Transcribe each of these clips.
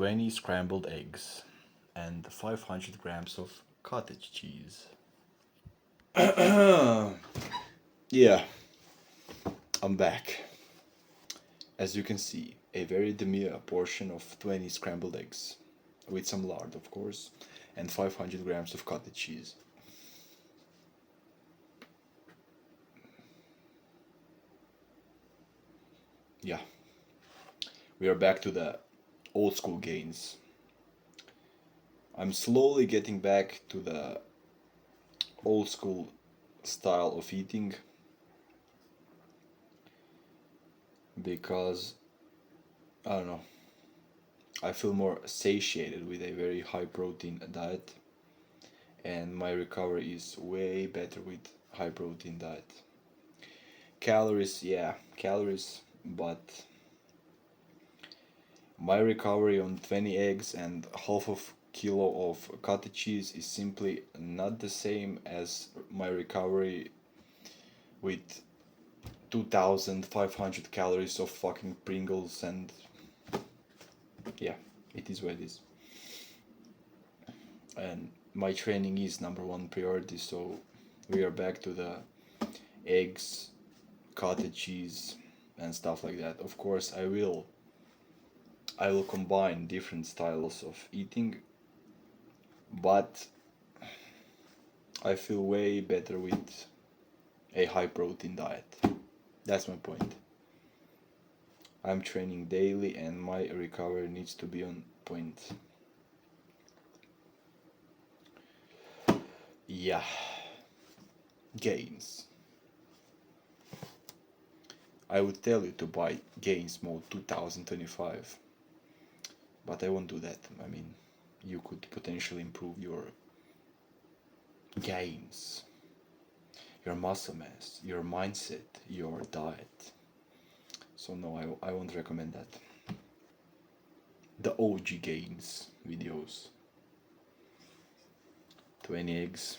20 scrambled eggs, and 500 grams of cottage cheese. Yeah, I'm back. As you can see, a very demure portion of 20 scrambled eggs, with some lard, of course, and 500 grams of cottage cheese. Yeah, we are back to the old school gains. I'm slowly getting back to the old school style of eating because I don't know, I feel more satiated with a very high protein diet, and my recovery is way better with high protein diet. Calories, yeah, calories, but my recovery on 20 eggs and half of kilo of cottage cheese is simply not the same as my recovery with 2500 calories of fucking Pringles, and yeah, it is what it is. And my training is number one priority, so we are back to the eggs, cottage cheese, and stuff like that. Of course, I will combine different styles of eating, but I feel way better with a high protein diet. That's my point. I'm training daily and my recovery needs to be on point. Yeah, gains. I would tell you to buy GAINZ Mode 2025, but I won't do that. I mean, you could potentially improve your gains, your muscle mass, your mindset, your diet. So no, I won't recommend that. The OG gains videos. 20 eggs.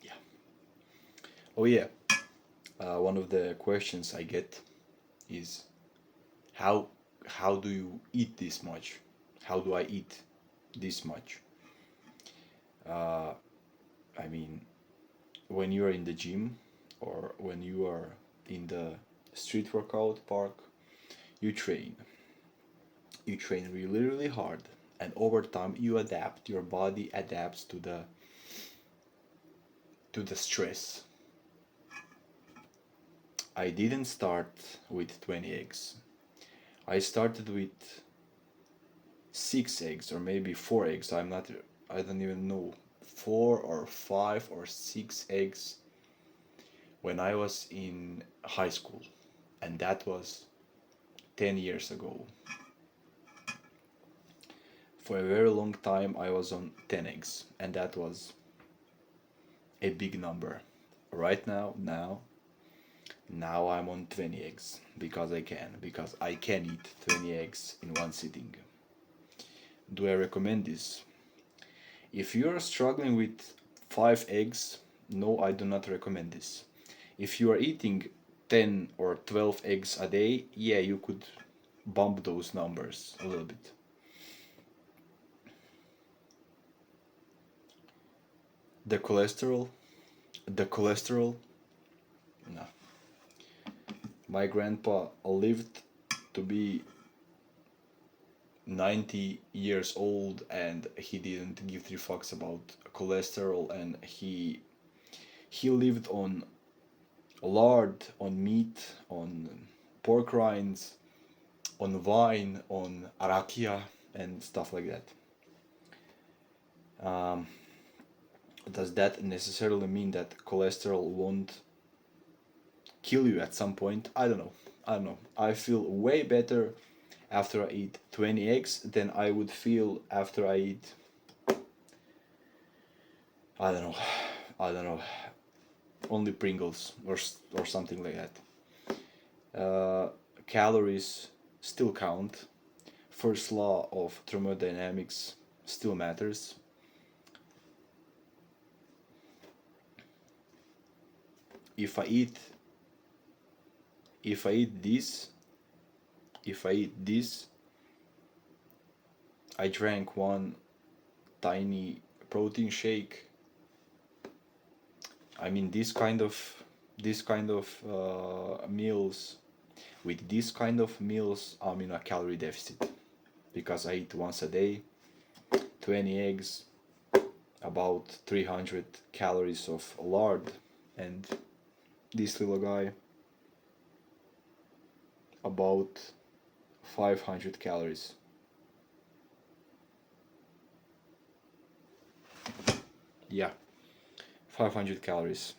Yeah. Oh yeah. One of the questions I get is how how do you eat this much? How do I eat this much? I mean, when you are in the gym or when you are in the street workout park, you train. You train really, really hard, and over time you adapt. Your body adapts to the stress. I didn't start with 20 eggs. I started with 6 eggs or maybe 4 eggs. I don't even know, 4 or 5 or 6 eggs when I was in high school, and that was 10 years ago. For a very long time, I was on 10 eggs, and that was a big number. Right now I'm on 20 eggs because I can eat 20 eggs in one sitting. Do I recommend this? If you are struggling with 5 eggs, no, I do not recommend this. If you are eating 10 or 12 eggs a day, yeah, you could bump those numbers a little bit. The cholesterol, the cholesterol, no. My grandpa lived to be 90 years old and he didn't give three fucks about cholesterol, and he lived on lard, on meat, on pork rinds, on wine, on arakia, and stuff like that. Does that necessarily mean that cholesterol won't kill you at some point? I don't know. I feel way better after I eat 20 eggs than I would feel after I eat, I don't know, I don't know, only Pringles or something like that. Calories still count. First law of thermodynamics still matters. If I eat this, if I eat this, I drank one tiny protein shake. I mean, this kind of meals. With this kind of meals, I'm in a calorie deficit because I eat once a day, 20 eggs, about 300 calories of lard, and this little guy about 500 calories. Yeah, 500 calories.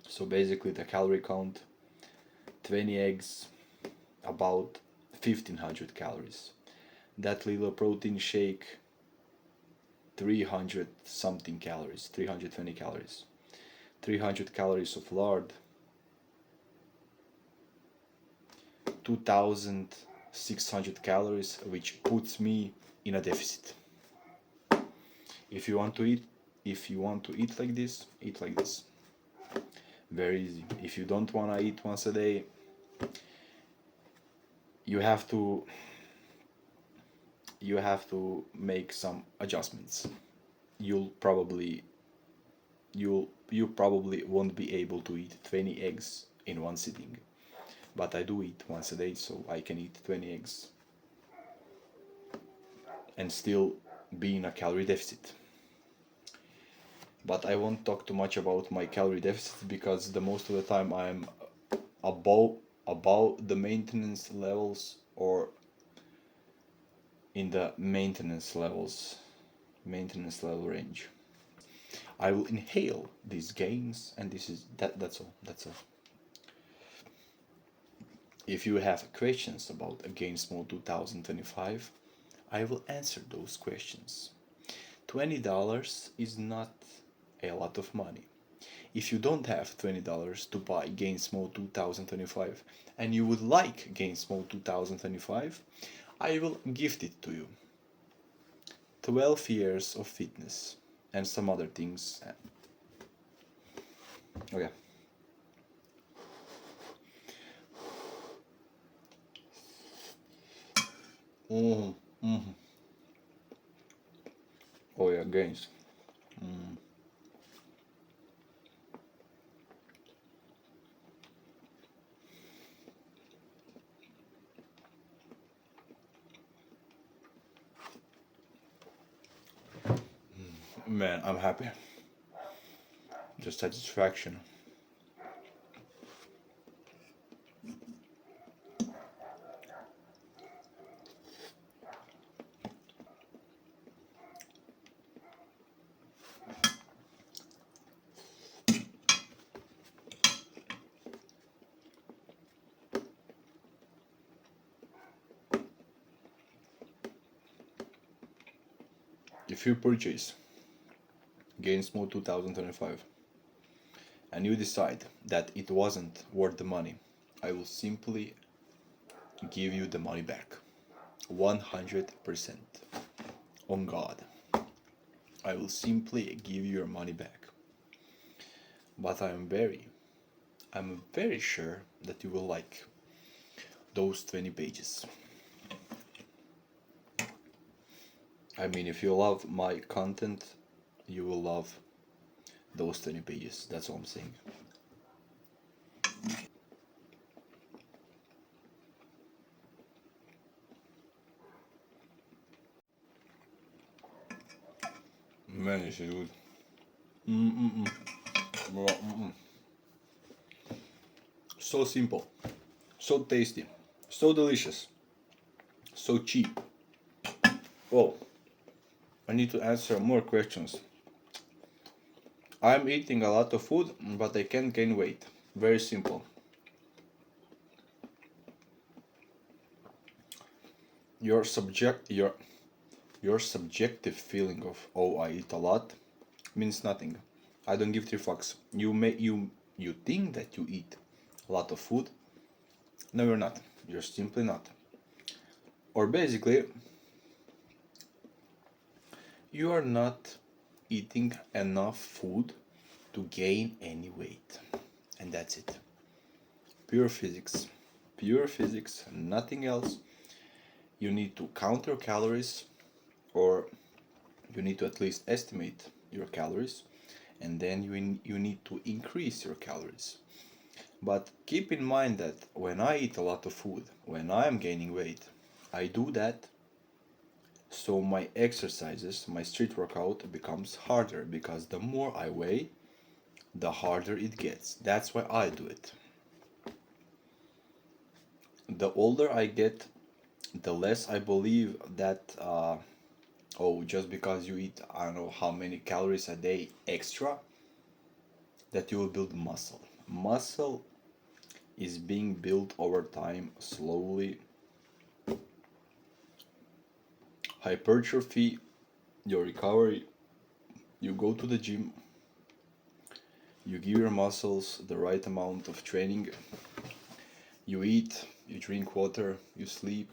So basically the calorie count, 20 eggs, about 1500 calories. That little protein shake, 300 something calories, 320 calories. 300 calories of lard, 2600 calories, which puts me in a deficit. If you want to eat, like this, eat like this. Very easy. If you don't want to eat once a day, you have to make some adjustments. You probably won't be able to eat 20 eggs in one sitting, but I do eat once a day, so I can eat 20 eggs and still be in a calorie deficit. But I won't talk too much about my calorie deficit because the most of the time I'm above the maintenance levels, or in the maintenance level range. I will inhale these gains, and that's all. If you have questions about GAINZ Mode 2025, I will answer those questions. $20 is not a lot of money. If you don't have $20 to buy GAINZ Mode 2025 and you would like GAINZ Mode 2025, I will gift it to you. 12 years of fitness and some other things. Okay. Oh yeah, GAINZ. Man, I'm happy. Just satisfaction. If you purchase GAINZ Mode 2025 and you decide that it wasn't worth the money, I will simply give you the money back. 100%. On God. I will simply give you your money back. But I'm very sure that you will like those 20 pages. I mean, if you love my content, you will love those 20 pages. That's all I'm saying. Man, this is good. So simple, so tasty, so delicious, so cheap. Oh, I need to answer more questions. I'm eating a lot of food, but I can't gain weight. Very simple. Your subjective feeling of, oh, I eat a lot, means nothing. I don't give three fucks. You think that you eat a lot of food. No, you're not. You're simply not. Or basically, you are not eating enough food to gain any weight. And that's it. Pure physics. pure physics, nothing else. You need to count your calories, or you need to at least estimate your calories, and then you need to increase your calories. But keep in mind that when I eat a lot of food, when I am gaining weight, I do that so my exercises, my street workout becomes harder, because the more I weigh, the harder it gets. That's why I do it. The older I get, the less I believe that, oh, just because you eat, I don't know how many calories a day extra, that you will build muscle. Muscle is being built over time, slowly. Hypertrophy, your recovery, you go to the gym, you give your muscles the right amount of training, you eat, you drink water, you sleep.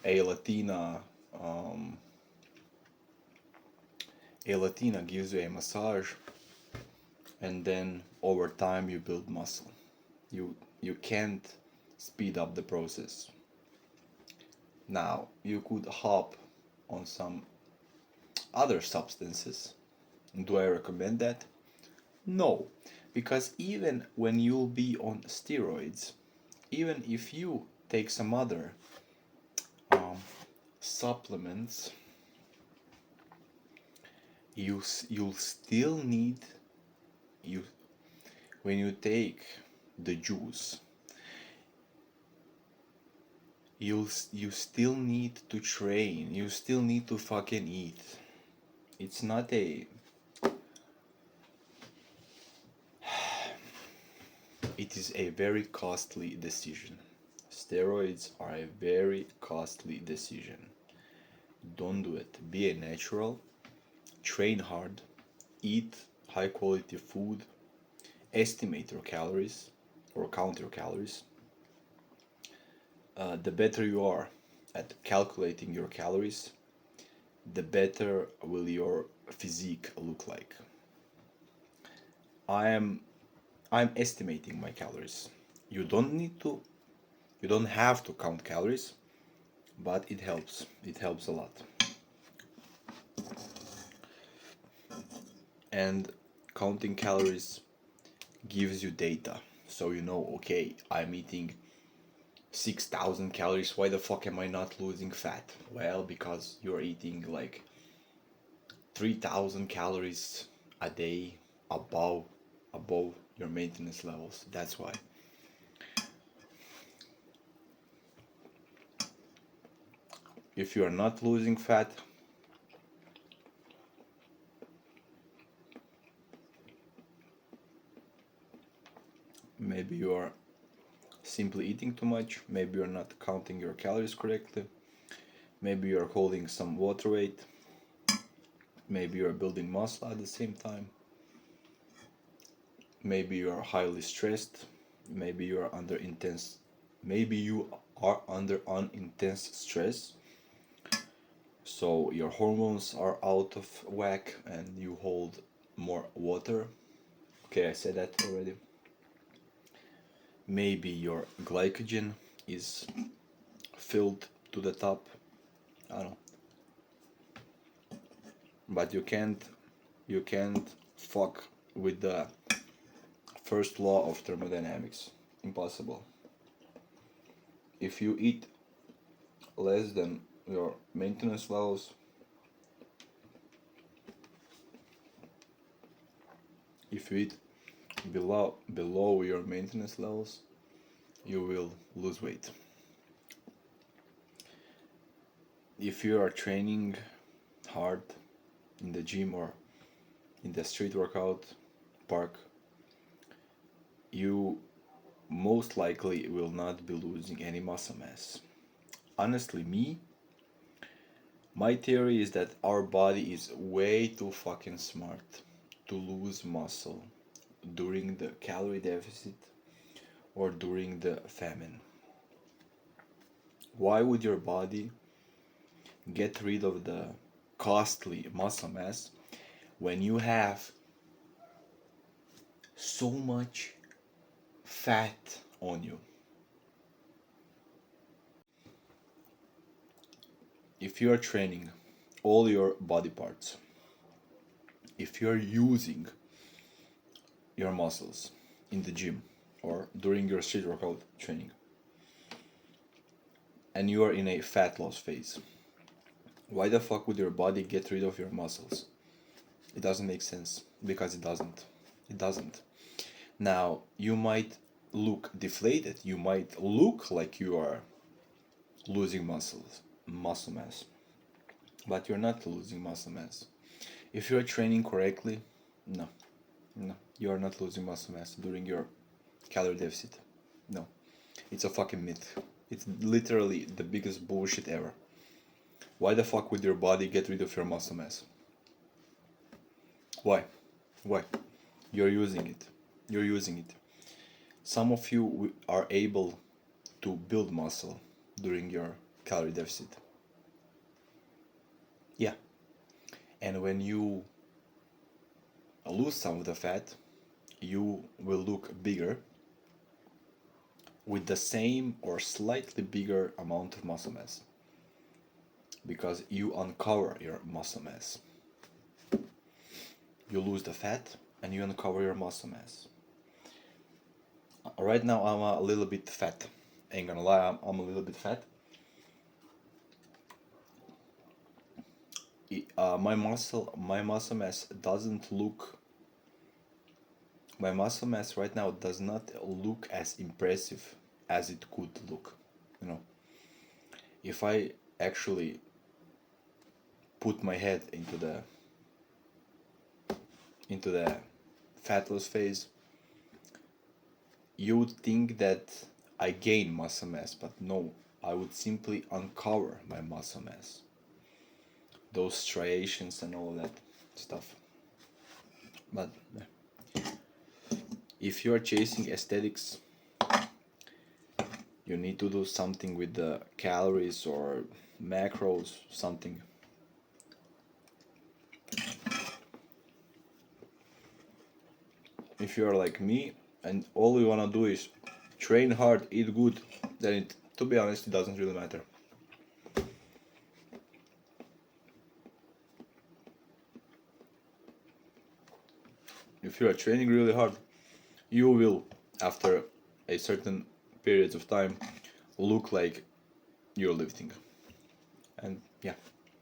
A Latina, um, a Latina gives you a massage, and then over time you build muscle. You can't speed up the process. Now you could hop on some other substances. Do I recommend that? No, because even when you'll be on steroids, even if you take some other um, supplements, you'll still need, you when you take the juice, you still need to train, you still need to fucking eat. It's not a It is a very costly decision. Steroids are a very costly decision. Don't do it. Be a natural, train hard, eat high quality food, estimate your calories or count your calories. The better you are at calculating your calories, the better will your physique look like. I am I'm estimating my calories. You don't need to you don't have to count calories, but it helps. It helps a lot. And counting calories gives you data. So you know, okay, I'm eating 6,000 calories. Why the fuck am I not losing fat? Well, because you're eating like 3,000 calories a day above your maintenance levels. That's why. If you are not losing fat, maybe you are simply eating too much, maybe you're not counting your calories correctly, maybe you're holding some water weight, maybe you're building muscle at the same time, maybe you are highly stressed, maybe you are under intense maybe you are under an intense stress, so your hormones are out of whack and you hold more water. Okay, I said that already. Maybe your glycogen is filled to the top. I don't know. But you can't fuck with the first law of thermodynamics. Impossible. If you eat less than your maintenance levels, if you eat below your maintenance levels, you will lose weight. If you are training hard in the gym or in the street workout park, you most likely will not be losing any muscle mass. Honestly, my theory is that our body is way too fucking smart to lose muscle during the calorie deficit or during the famine. Why would your body get rid of the costly muscle mass when you have so much fat on you? if you are training all your body parts, if you are using your muscles in the gym or during your street workout training, and you are in a fat loss phase, why the fuck would your body get rid of your muscles? It doesn't make sense, because it doesn't. It doesn't. Now, you might look deflated, you might look like you are losing muscle mass, but you're not losing muscle mass. If you're training correctly, no, you are not losing muscle mass during your calorie deficit. No, it's a fucking myth. It's literally the biggest bullshit ever. Why the fuck would your body get rid of your muscle mass? Why? Why? You're using it. You're using it. Some of you are able to build muscle during your calorie deficit. Yeah. And when you lose some of the fat, you will look bigger with the same or slightly bigger amount of muscle mass, because you uncover your muscle mass. You lose the fat and you uncover your muscle mass. Right now I'm a little bit fat. Ain't gonna lie, I'm a little bit fat. My muscle mass doesn't look. My muscle mass right now does not look as impressive as it could look. You know, if I actually put my head into the fat loss phase, you would think that I gain muscle mass, but no, I would simply uncover my muscle mass. Those striations and all that stuff. But if you are chasing aesthetics, you need to do something with the calories or macros, something. If you are like me and all you wanna do is train hard, eat good, then to be honest, it doesn't really matter. If you are training really hard, you will, after a certain periods of time, look like you're lifting. And yeah,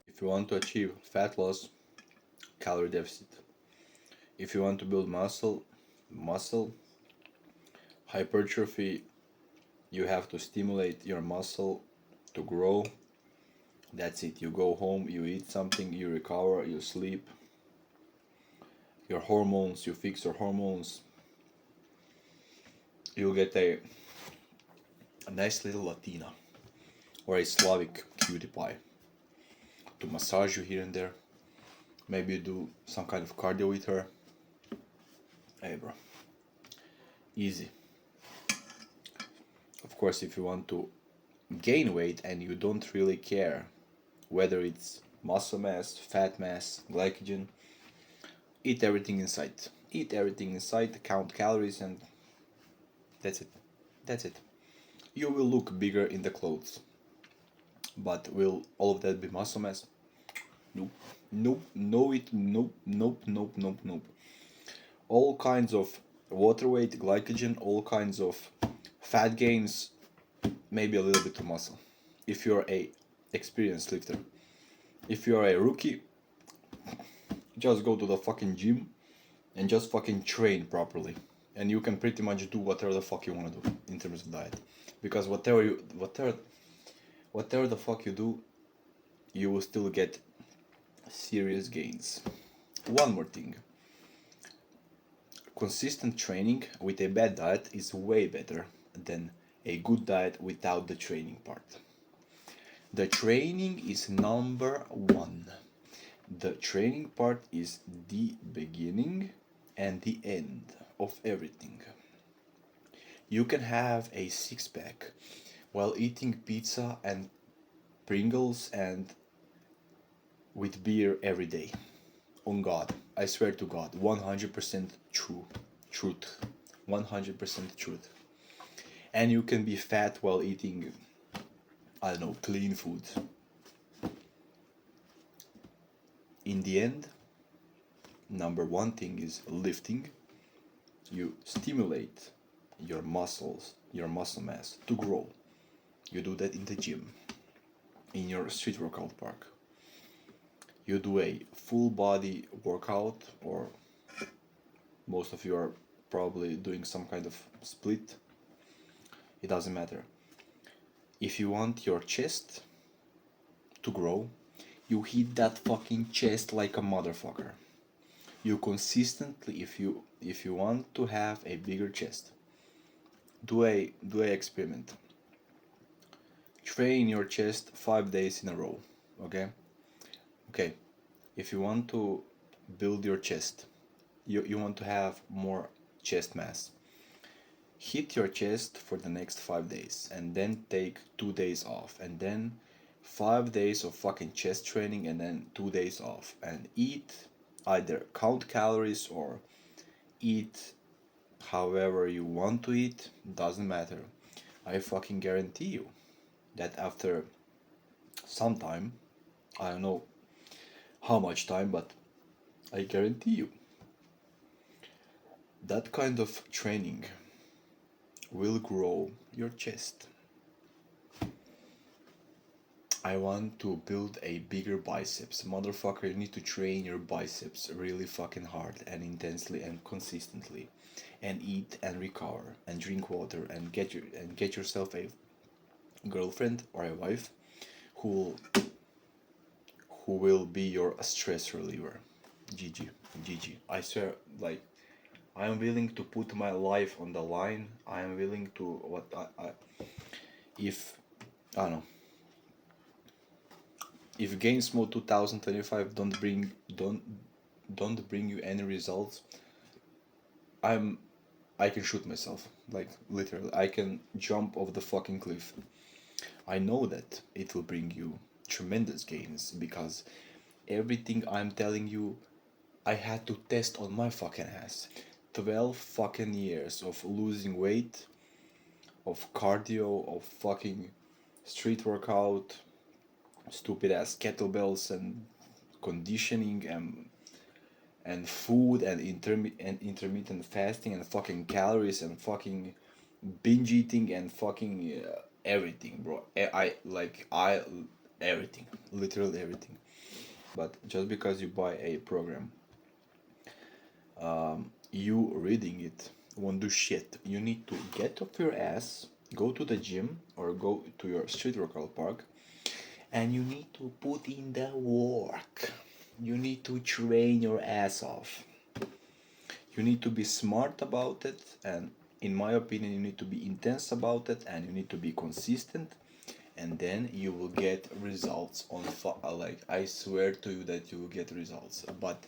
if you want to achieve fat loss, calorie deficit. If you want to build muscle, hypertrophy, you have to stimulate your muscle to grow. That's it. You go home, you eat something, you recover, you sleep. Your hormones, you fix your hormones. You'll get a nice little Latina or a Slavic cutie pie to massage you here and there. Maybe you do some kind of cardio with her. Hey bro, easy. Of course, if you want to gain weight and you don't really care whether it's muscle mass, fat mass, glycogen, eat everything inside. Eat everything inside, count calories, and that's it. That's it. You will look bigger in the clothes. But will all of that be muscle mass? Nope. Nope. Nope. All kinds of water weight, glycogen, all kinds of fat gains, maybe a little bit of muscle. If you're a experienced lifter. If you're a rookie, just go to the fucking gym and just fucking train properly. And you can pretty much do whatever the fuck you want to do in terms of diet. Because whatever the fuck you do, you will still get serious gains. One more thing. Consistent training with a bad diet is way better than a good diet without the training part. The training is number one. The training part is the beginning and the end of everything. You can have a six-pack while eating pizza and Pringles and with beer every day. On God, I swear to God, 100% truth, 100% truth. And you can be fat while eating, I don't know, clean food. in the end, number one thing is lifting. You stimulate your muscles, your muscle mass to grow. You do that in the gym, in your street workout park. You do a full body workout, or most of you are probably doing some kind of split. It doesn't matter. If you want your chest to grow, you hit that fucking chest like a motherfucker. You consistently, if you want to have a bigger chest, do a experiment. Train your chest 5 days in a row. Okay. If you want to build your chest, you want to have more chest mass, hit your chest for the next 5 days and then take 2 days off, and then 5 days of fucking chest training and then 2 days off, and eat, either count calories or eat however you want to eat, doesn't matter. I fucking guarantee you that after some time, I don't know how much time, but I guarantee you that kind of training will grow your chest. I want to build a bigger biceps. Motherfucker, you need to train your biceps really fucking hard and intensely and consistently, and eat and recover and drink water and get yourself a girlfriend or a wife who will be your stress reliever. GG, GG. I swear, like, I am willing to put my life on the line. I am willing to if I don't know, if GAINZ MODE 2025 don't bring you any results, I can shoot myself. Like, literally, I can jump off the fucking cliff. I know that it will bring you tremendous gains, because everything I'm telling you, I had to test on my fucking ass. 12 fucking years of losing weight, of cardio, of fucking street workout, stupid ass kettlebells and conditioning and food and intermittent fasting and fucking calories and fucking binge eating and fucking everything, bro. I everything, literally everything. But just because you buy a program, you reading it won't do shit. You need to get off your ass, go to the gym or go to your street workout park, and you need to put in the work. You need to train your ass off. You need to be smart about it, and in my opinion, you need to be intense about it, and you need to be consistent, and then you will get results on like, I swear to you that you will get results. But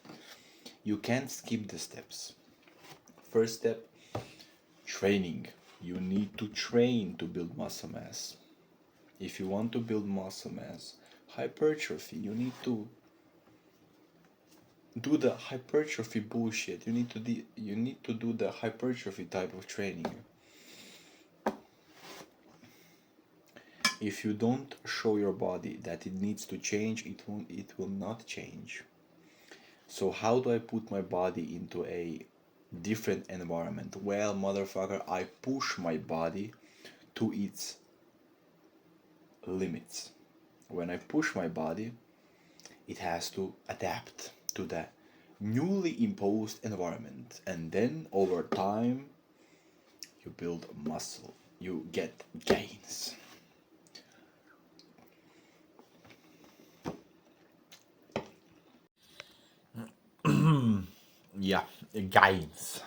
you can't skip the steps. First step, training. You need to train to build muscle mass. If you want to build muscle mass, hypertrophy, you need to do the hypertrophy bullshit. You need to do the hypertrophy type of training. If you don't show your body that it needs to change, it will not change. So how do I put my body into a different environment? Well, motherfucker, I push my body to its limits. When I push my body, it has to adapt to the newly imposed environment, and then over time you build muscle, you get gains. Yeah, gains.